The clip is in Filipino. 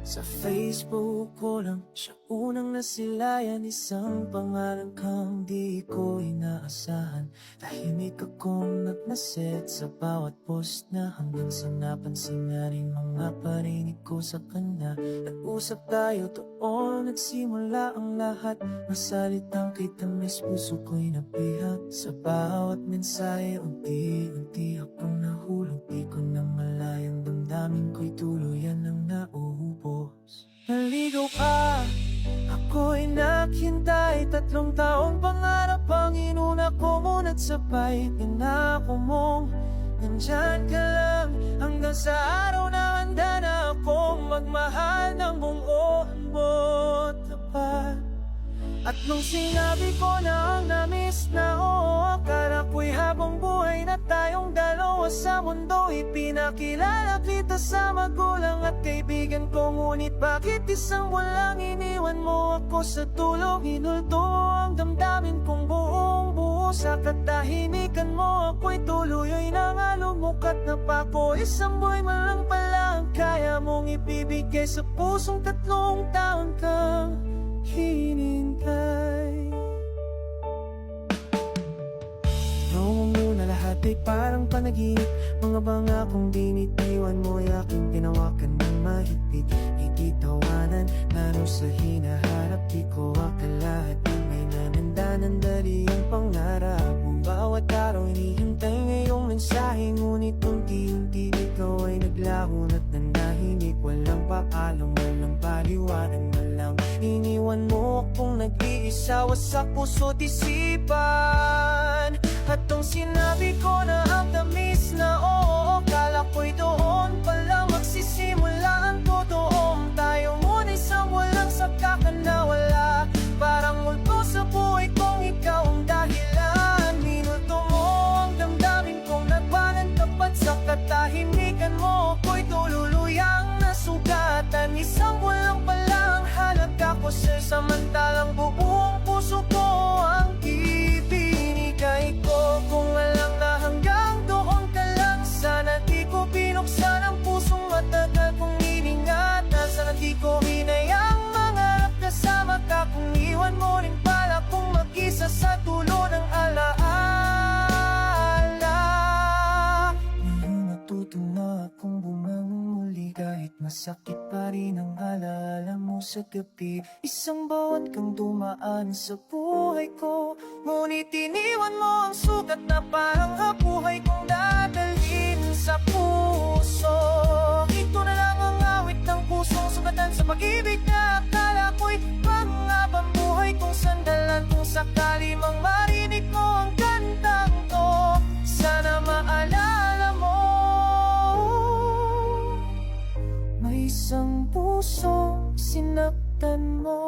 Sa Facebook ko lang siya unang nasilayan. Isang pangalan kang di ko inaasahan. Tahimik akong nagnaset sa bawat post na, hanggang sa napansin na rin mga parinig ko sa kanya. Nag-usap tayo doon, nagsimula ang lahat. Masalitang kay tamis, puso ko'y nabihag. Sa bawat mensahe, unti-unti akong nahulog. Di ko na malayang damdamin ko'y tuluyan ng nauubos. Naligaw ka, ako'y naghintay. 3 taong pangarap ang inuna ko, ngunit sabay pinako mong nandyan ka lang. Hanggang sa araw na handa na akong magmahal ng buong buot tapat. At nung sinabi ko na ang na-miss na oo, akala ko'y habang buhay na tayong dalawa sa mundo. Ipinakilala kita sa magulang at kaibigan ko, ngunit bakit isang walang iniwan mo ako sa tulog? Hinulto ang damdamin kong buong buo sa katahimikan mo. Ako'y tuloy nangalumok at napako. Isang buhay man lang pala ang kaya mong ibibigay sa pusong 3 taon kang hinintay. Noong una lahat ay parang panaginip. Mga bangakong binitiwan mo'y aking tinawakan ng mahigpit. Hindi tawanan, lalo sa hinaharap. Di ko akalahat din may nanandanan dali ang pangarap mo. Bawat araw hinihintay ngayong mensahe, ngunit unti-unti ikaw ay naglaho at nanahimik. Walang paalam, walang paliwanag, walang iniwan mo akong nag-iisa. Wasak puso't isipan. At nung sinabi ko na ang tamis na oo, kala ko'y doon pala magsisimula ang totoong tayo. Ngunit isang walang saka ka nawala. Parang multo sa buhay kong ikaw ang dahilan. Minulto mo ang damdamin kong nagbanan tapat. Sa katahimikan mo ako'y tululuyang nasugatan. Isang walang pala ang halaga ko sa'yo, samantalang buong puso ko ang ibinigay ko. Kung alam na hanggang doon ka lang, sana di ko binuksan ang pusong matagal kong iningatan. Sana di ko hinayang mangarap kasama ka, kung iwan mo rin pala kung mag-isa sa tulo ng alaala. Ngayon natuto na akong bumangon muli, kahit masakit pa rin ang alaala mo sa gabi. Isang bawat kang dumaan sa buhay ko, ngunit iniwan mo ang sugat na parang habuhay kong dadalhin sa puso. Ito na lang ang awit ng pusong sugatan sa pag-ibig na akala ko'y pangabang buhay kong sandalan. Kung sakali mang marinig mo ang kantang to, sana maalala mo may isang pusong sinaktan mo.